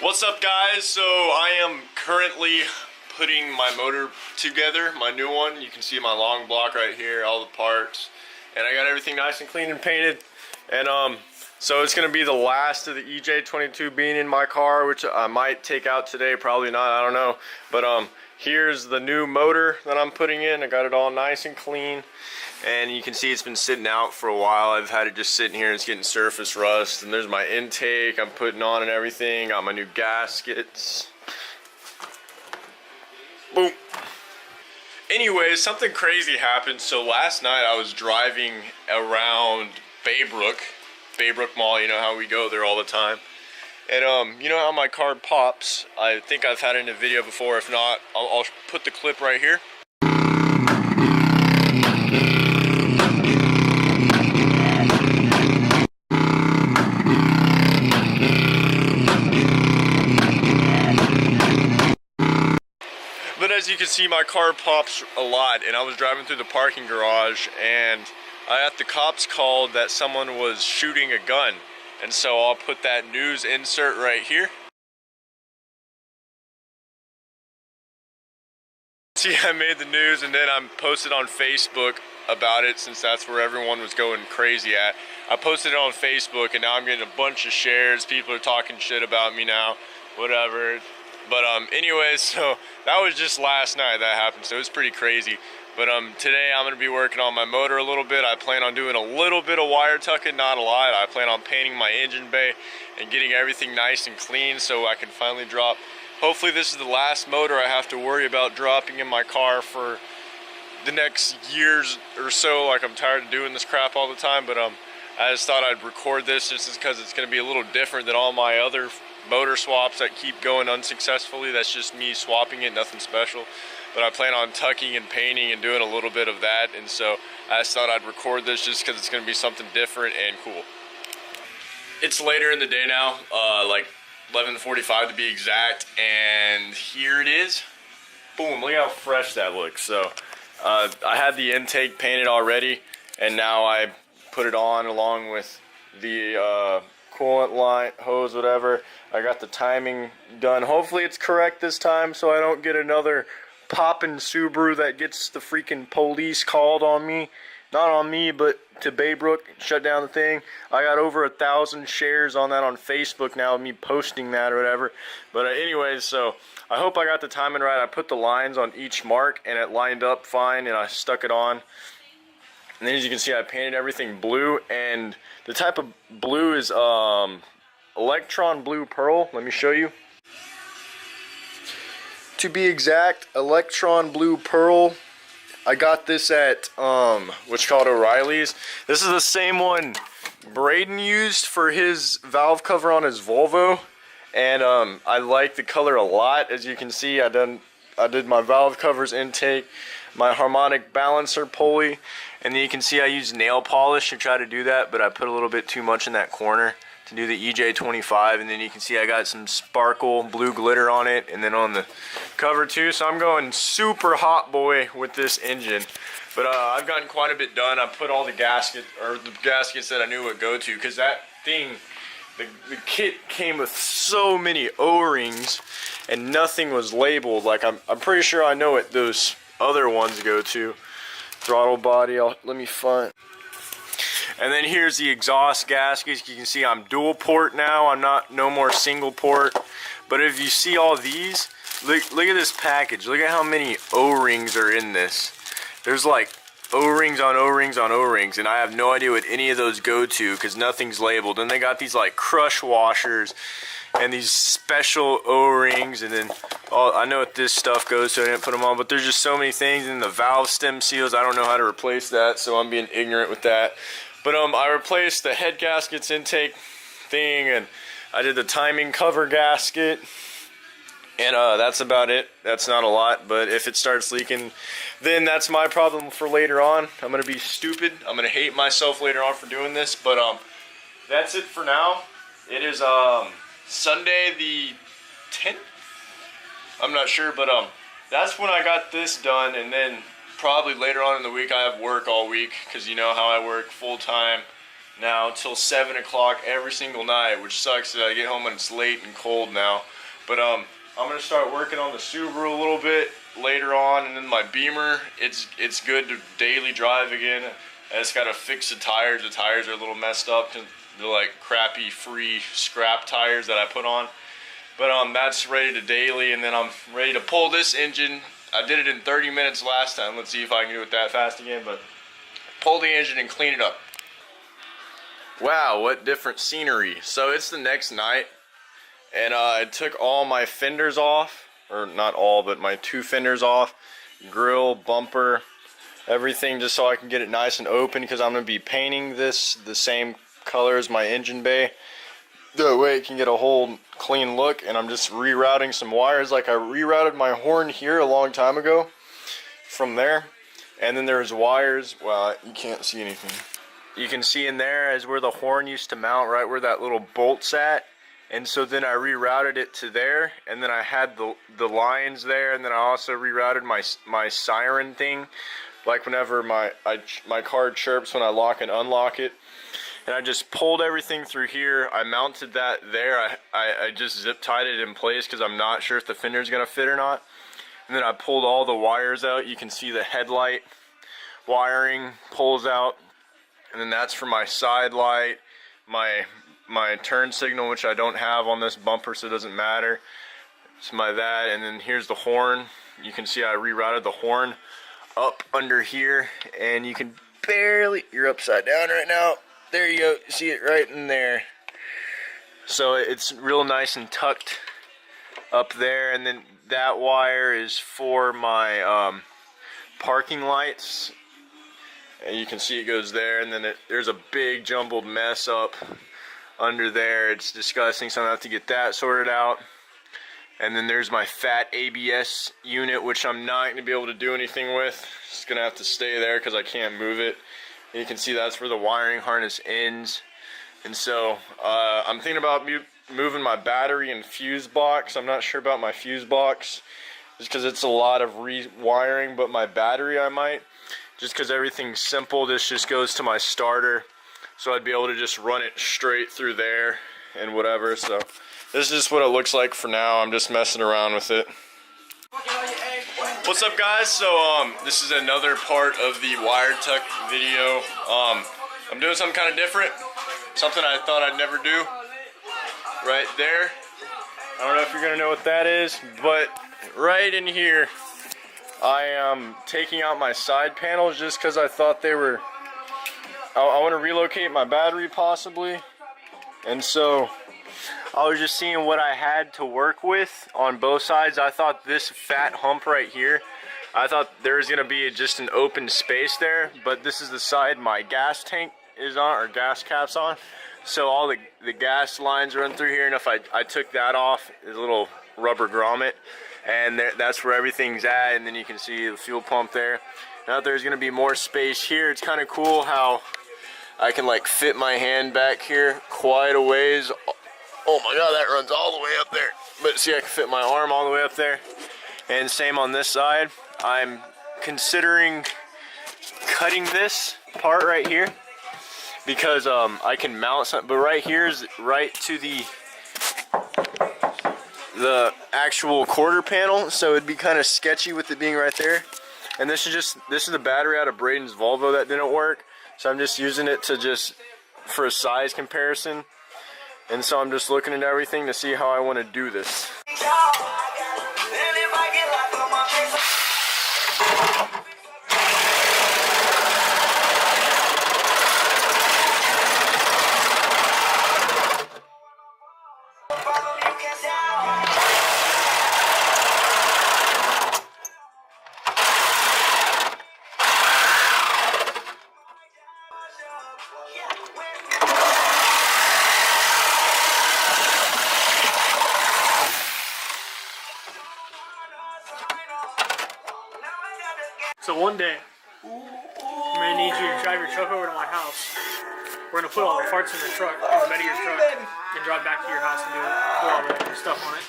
What's up, guys? So I am currently putting my motor together, my new one. You can see my long block right here, all the parts, and I got everything nice and clean and painted. And so it's gonna be the last of the EJ22 being in my car, which I might take out today, probably not, I don't know. But here's the new motor that I'm putting in. I got it all nice and clean, and you can see it's been sitting out for a while. I've had it just sitting here, it's getting surface rust. And there's my intake I'm putting on and everything. Got my new gaskets. Boom. Anyways, something crazy happened. So last night I was driving around Baybrook Mall. You know how we go there all the time. And you know how my car pops? I think I've had it in a video before. If not, I'll put the clip right here. But as you can see, my car pops a lot, and I was driving through the parking garage, and I got the cops called that someone was shooting a gun. And so I'll put that news insert right here. See, I made the news, and then I posted on Facebook about it, since that's where everyone was going crazy at. I posted it on Facebook, and now I'm getting a bunch of shares. People are talking shit about me now, whatever. But anyways, so that was just last night that happened, so it was pretty crazy. But today I'm going to be working on my motor a little bit. I plan on doing a little bit of wire tucking, not a lot. I plan on painting my engine bay and getting everything nice and clean so I can finally drop. Hopefully this is the last motor I have to worry about dropping in my car for the next years or so. Like, I'm tired of doing this crap all the time, but I just thought I'd record this just because it's going to be a little different than all my other motor swaps that keep going unsuccessfully. That's just me swapping it, nothing special. But I plan on tucking and painting and doing a little bit of that, and so I just thought I'd record this just because it's going to be something different and cool. It's later in the day now, like 11:45 to be exact, and here it is. Boom, look how fresh that looks. So I had the intake painted already, and now I put it on along with the coolant line, hose, whatever. I got the timing done. Hopefully it's correct this time so I don't get another poppin' Subaru that gets the freaking police called on me. Not on me, but to Baybrook, shut down the thing. I got over 1,000 shares on that on Facebook now, me posting that or whatever. But anyways, so I hope I got the timing right. I put the lines on each mark and it lined up fine, and I stuck it on. And then as you can see, I painted everything blue, and the type of blue is electron blue pearl. Let me show you. To be exact, electron blue pearl. I got this at what's called O'Reilly's. This is the same one Braden used for his valve cover on his Volvo, and I like the color a lot. As you can see, I did my valve covers intake, my harmonic balancer pulley, and then you can see I used nail polish to try to do that, but I put a little bit too much in that corner to do the EJ25, and then you can see I got some sparkle blue glitter on it, and then on the cover too. So I'm going super hot boy with this engine. But I've gotten quite a bit done. I put all the gaskets that I knew would go to, because that thing, the kit came with so many O-rings and nothing was labeled. Like, I'm pretty sure I know what those other ones go to. Throttle body, let me find. And then here's the exhaust gaskets. You can see I'm dual port now. I'm no more single port. But if you see all these, look at this package. Look at how many O-rings are in this. There's like O-rings on O-rings on O-rings, and I have no idea what any of those go to because nothing's labeled. And they got these like crush washers and these special O-rings, and then I know what this stuff goes to. I didn't put them on, but there's just so many things. And the valve stem seals, I don't know how to replace that, so I'm being ignorant with that. But I replaced the head gaskets intake thing, and I did the timing cover gasket, and that's about it. That's not a lot, but if it starts leaking, then that's my problem for later on. I'm gonna be stupid. I'm gonna hate myself later on for doing this, but that's it for now. It is Sunday the 10th. I'm not sure, but that's when I got this done, and then probably later on in the week I have work all week, because you know how I work full time now until 7 o'clock every single night, which sucks that I get home when it's late and cold now. But I'm gonna start working on the Subaru a little bit later on, and then my Beamer, it's good to daily drive again. I just gotta fix the tires. The tires are a little messed up. They're like crappy free scrap tires that I put on. But that's ready to daily, and then I'm ready to pull this engine. I did it in 30 minutes last time. Let's see if I can do it that fast again, but pull the engine and clean it up. Wow, what different scenery. So it's the next night, and I took all my fenders off, or not all, but my 2 fenders off, grill, bumper, everything, just so I can get it nice and open, because I'm going to be painting this the same color as my engine bay. That way it can get a whole clean look, and I'm just rerouting some wires. Like I rerouted my horn here a long time ago from there, and then there's wires. Well, you can't see anything. You can see in there is where the horn used to mount, right where that little bolt's at. And so then I rerouted it to there, and then I had the lines there, and then I also rerouted my siren thing, like whenever my car chirps when I lock and unlock it. And I just pulled everything through here. I mounted that there. I just zip tied it in place because I'm not sure if the fender is going to fit or not. And then I pulled all the wires out. You can see the headlight wiring pulls out. And then that's for my side light, my turn signal, which I don't have on this bumper, so it doesn't matter. It's my that. And then here's the horn. You can see I rerouted the horn up under here. And you can barely, you're upside down right now. There you go, see it right in there. So it's real nice and tucked up there, and then that wire is for my parking lights. And you can see it goes there, and then there's a big jumbled mess up under there. It's disgusting, so I'm gonna have to get that sorted out. And then there's my fat ABS unit, which I'm not gonna be able to do anything with. It's gonna have to stay there because I can't move it. You can see that's where the wiring harness ends. And so I'm thinking about moving my battery and fuse box. I'm not sure about my fuse box just because it's a lot of rewiring, but my battery I might, just because everything's simple. This just goes to my starter, so I'd be able to just run it straight through there and whatever. So this is just what it looks like for now. I'm just messing around with it. What's up, guys? So this is another part of the wire tuck video. I'm doing something kind of different, something I thought I'd never do. Right there, I don't know if you're gonna know what that is, but right in here I am taking out my side panels just because I thought they were, I want to relocate my battery possibly, and so I was just seeing what I had to work with on both sides. I thought this fat hump right here, I thought there was going to be just an open space there, but this is the side my gas tank is on, or gas cap's on. So all the gas lines run through here, and if I took that off, there's a little rubber grommet, and that's where everything's at, and then you can see the fuel pump there. Now there's going to be more space here. It's kind of cool how I can like fit my hand back here quite a ways. Oh my god, that runs all the way up there. But see, I can fit my arm all the way up there. And same on this side. I'm considering cutting this part right here because I can mount something. But right here is right to the actual quarter panel, so it'd be kind of sketchy with it being right there. And this is the battery out of Braden's Volvo that didn't work. So I'm just using it to just for a size comparison. And so I'm just looking at everything to see how I want to do this. So one day, I'm gonna need you to drive your truck over to my house. We're gonna put all the parts in the truck, in the bed of your truck, and drive back to your house and do all the stuff on it.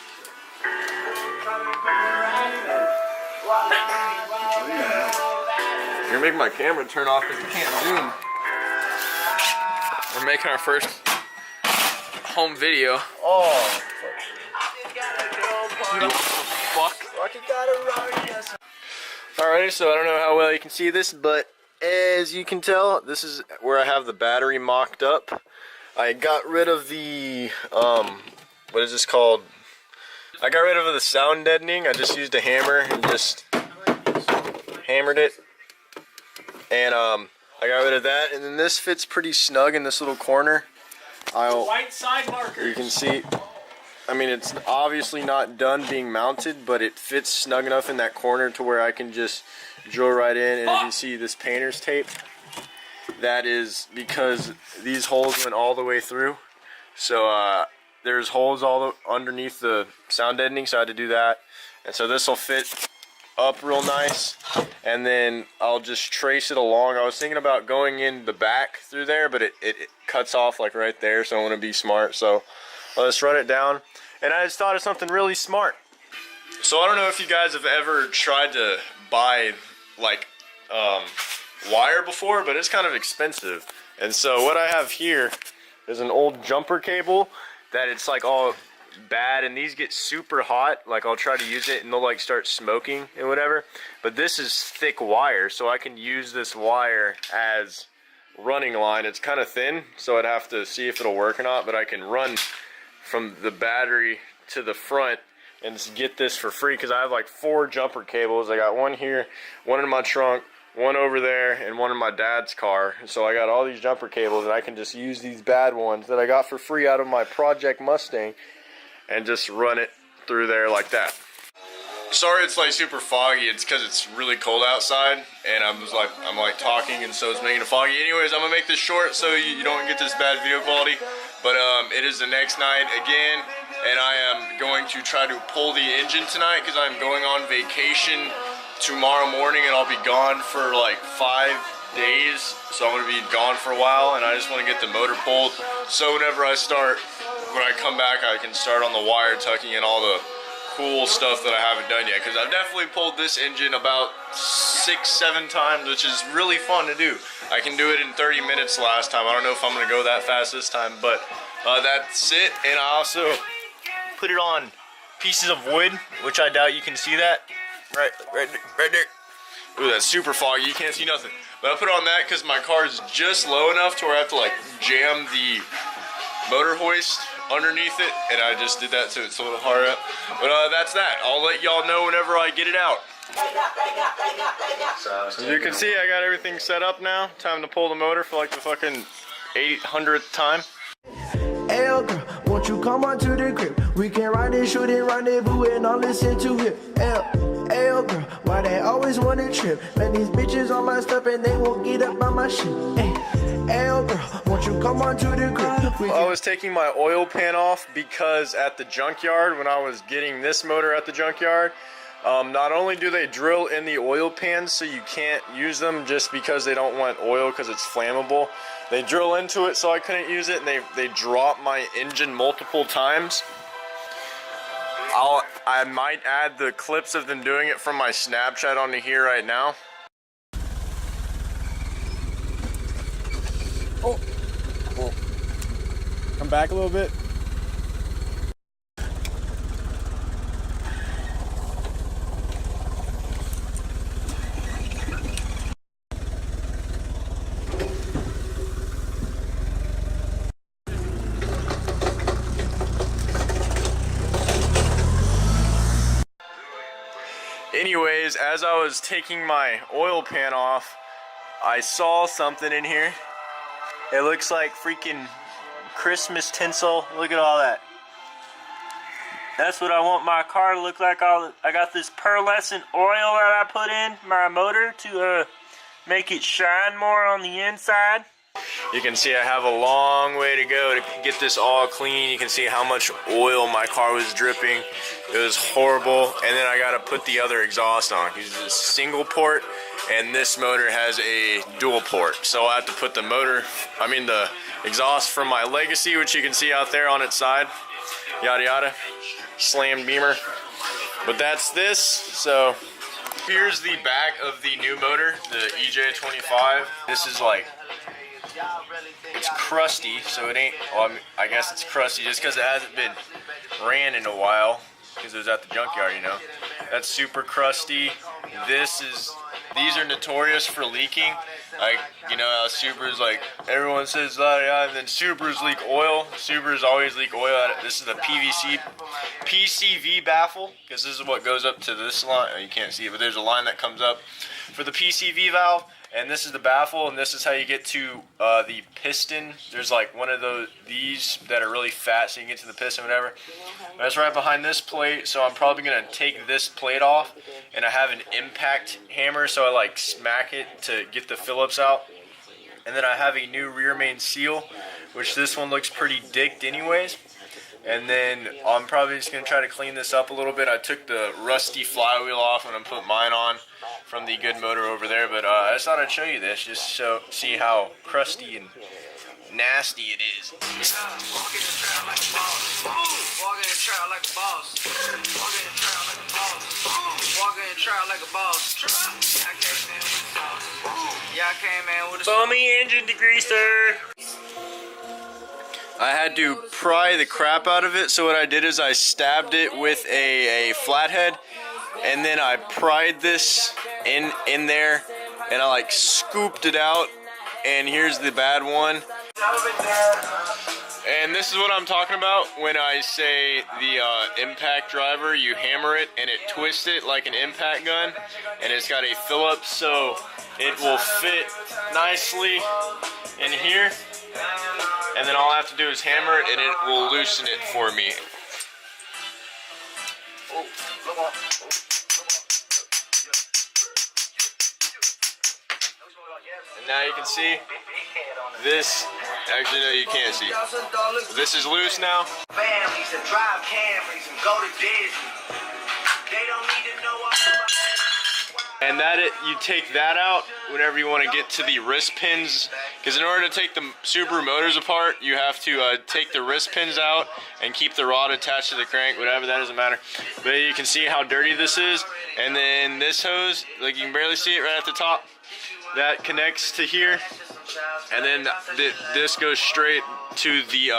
You're making my camera turn off because you can't zoom. We're making our first home video. Oh, Fuck. Alrighty, so I don't know how well you can see this, but as you can tell, this is where I have the battery mocked up. I got rid of the, what is this called? I got rid of the sound deadening. I just used a hammer and just hammered it. And I got rid of that. And then this fits pretty snug in this little corner. White side markers. You can see, I mean, it's obviously not done being mounted, but it fits snug enough in that corner to where I can just drill right in. And if you see this painter's tape, that is because these holes went all the way through. So there's holes all underneath the sound deadening, so I had to do that. And so this will fit up real nice, and then I'll just trace it along. I was thinking about going in the back through there, but it cuts off like right there, so I want to be smart. So I'll just run it down. And I just thought of something really smart. So I don't know if you guys have ever tried to buy like wire before, but it's kind of expensive. And so what I have here is an old jumper cable that it's like all bad, and these get super hot. Like I'll try to use it and they'll like start smoking and whatever, but this is thick wire, so I can use this wire as running line. It's kind of thin, so I'd have to see if it'll work or not, but I can run from the battery to the front and just get this for free because I have like 4 jumper cables. I got one here, one in my trunk, one over there, and one in my dad's car. So I got all these jumper cables, and I can just use these bad ones that I got for free out of my Project Mustang and just run it through there like that. Sorry it's like super foggy. It's because it's really cold outside, and I'm like talking, and so it's making it foggy. Anyways, I'm gonna make this short so you don't get this bad video quality. But it is the next night again, and I am going to try to pull the engine tonight because I'm going on vacation tomorrow morning, and I'll be gone for like 5 days. So I'm gonna be gone for a while, and I just want to get the motor pulled. So whenever I start, when I come back, I can start on the wire tucking and all the cool stuff that I haven't done yet. Because I've definitely pulled this engine about 6-7 times, which is really fun to do. I can do it in 30 minutes last time. I don't know if I'm gonna go that fast this time, but that's it. And I also put it on pieces of wood, which I doubt you can see that. Right there. Ooh, that's super foggy. You can't see nothing. But I put it on that because my car is just low enough to where I have to like jam the motor hoist underneath it, and I just did that so it's a little higher up. But that's that. I'll let y'all know whenever I get it out. As you can see, I got everything set up now. Time to pull the motor for like the fucking 800th time. Hey, girl, won't you come on to the crib? We can ride and shoot and rendezvous and I'll listen to it. Hey, girl, why they always want to trip? Man, these bitches on my stuff and they won't get up on my shit. Hey, girl, won't you come on to the crib? I was taking my oil pan off because at the junkyard, when I was getting this motor at the junkyard, not only do they drill in the oil pans so you can't use them just because they don't want oil because it's flammable, they drill into it so I couldn't use it, and they drop my engine multiple times. I might add the clips of them doing it from my Snapchat onto here right now. Oh. Come back a little bit. Anyways, as I was taking my oil pan off, I saw something in here. It looks like freaking Christmas tinsel. Look at all that. That's what I want my car to look like. I got this pearlescent oil that I put in my motor to make it shine more on the inside. You can see I have a long way to go to get this all clean. You can see how much oil my car was dripping. It was horrible. And then I got to put the other exhaust on. It's a single port, and this motor has a dual port. So I have to put the exhaust from my Legacy, which you can see out there on its side. Yada yada. Slam Beamer. But that's this. So here's the back of the new motor, the EJ25. This is like it's crusty, so it ain't, well, I guess it's crusty just because it hasn't been ran in a while, because it was at the junkyard, you know. That's super crusty. These are notorious for leaking. Like, you know how Subarus, like, everyone says, yeah, and then Subarus leak oil. Subarus always leak oil out of, this is the PCV baffle, because this is what goes up to this line. You can't see it, but there's a line that comes up for the PCV valve, and this is the baffle, and this is how you get to the piston. There's like one of these that are really fat, so you can get to the piston, whatever. That's right behind this plate, so I'm probably gonna take this plate off, and I have an impact hammer, so I like smack it to get the Phillips out. And then I have a new rear main seal, which this one looks pretty dicked anyways. And then I'm probably just gonna try to clean this up a little bit. I took the rusty flywheel off and I'm putting mine on from the good motor over there, but I just thought I'd show you this just so see how crusty and nasty it is. Walk in the trap like a boss. Walk in the trap like a boss. Walk in the trap like a boss. Walk in the trap like a boss. I came in with the sauce. Yeah, I came in with a sauce. Bummy engine degreaser. I had to pry the crap out of it, so what I did is I stabbed it with a flathead, and then I pried this in there, and I like scooped it out, and here's the bad one. And this is what I'm talking about when I say the impact driver, you hammer it and it twists it like an impact gun, and it's got a Phillips, so it will fit nicely in here. And then all I have to do is hammer it and it will loosen it for me. And now you can see this, actually no, you can't see. This is loose now. Families and drive Camrys and go to Disney. They don't need to know all about. And you take that out whenever you want to get to the wrist pins, because in order to take the Subaru motors apart, you have to take the wrist pins out and keep the rod attached to the crank, whatever, that doesn't matter. But you can see how dirty this is, and then this hose, like you can barely see it right at the top, that connects to here, and then this goes straight to the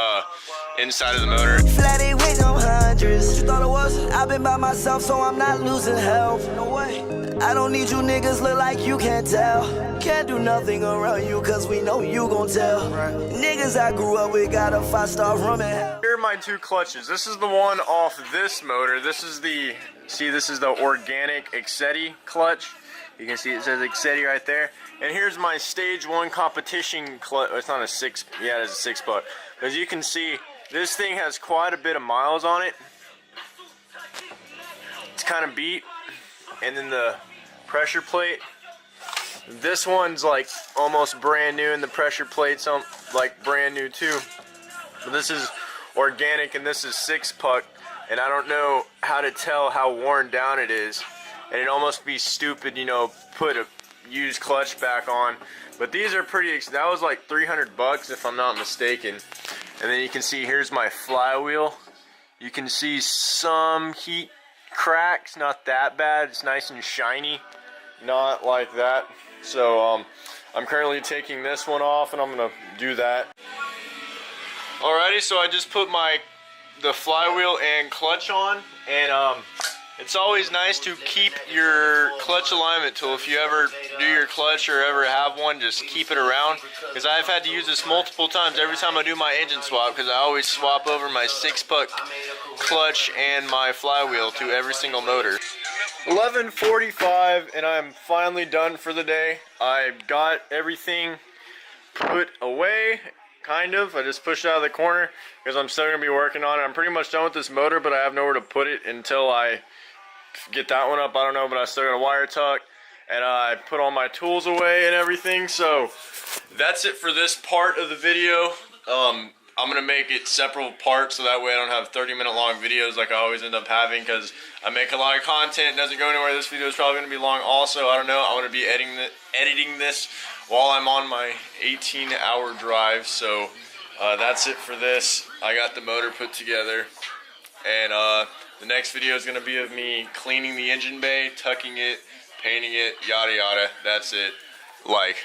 inside of the motor. Flatty with no hundreds. You thought it was? I've been by myself, so I'm not losing health. No way. I don't need you niggas, look like you can't tell. Can't do nothing around you, cause we know you gon' tell. Niggas I grew up with got a 5-star room in hell. Here are my two clutches. This is the one off this motor. This is the, this is the organic Excetti clutch. You can see it says Excetti right there. And here's my stage 1 competition clutch. It's not a 6, yeah, it is a 6-puck. As you can see, this thing has quite a bit of miles on it. It's kind of beat. And then the pressure plate. This one's like almost brand new, and the pressure plate's like brand new too. But this is organic and this is 6-puck. And I don't know how to tell how worn down it is. And it'd almost be stupid, you know, put a used clutch back on. But these are pretty, that was like 300 bucks if I'm not mistaken. And then you can see here's my flywheel. You can see some heat cracks, not that bad. It's nice and shiny, not like that. So I'm currently taking this one off and I'm gonna do that. Alrighty, so I just put the flywheel and clutch on, and it's always nice to keep your clutch alignment tool. If you ever do your clutch or ever have one, just keep it around, because I've had to use this multiple times every time I do my engine swap, because I always swap over my 6-puck clutch and my flywheel to every single motor. 11:45 and I'm finally done for the day. I got everything put away, kind of. I just pushed it out of the corner because I'm still going to be working on it. I'm pretty much done with this motor, but I have nowhere to put it until I get that one up. I don't know, but I still got a wire tuck, and I put all my tools away and everything. So that's it for this part of the video. I'm gonna make it several parts so that way I don't have 30-minute long videos like I always end up having, because I make a lot of content, it doesn't go anywhere. This video is probably gonna be long also. I don't know. I'm gonna be editing this while I'm on my 18-hour drive. So that's it for this. I got the motor put together, and the next video is gonna be of me cleaning the engine bay, tucking it, painting it, yada yada. That's it. Like.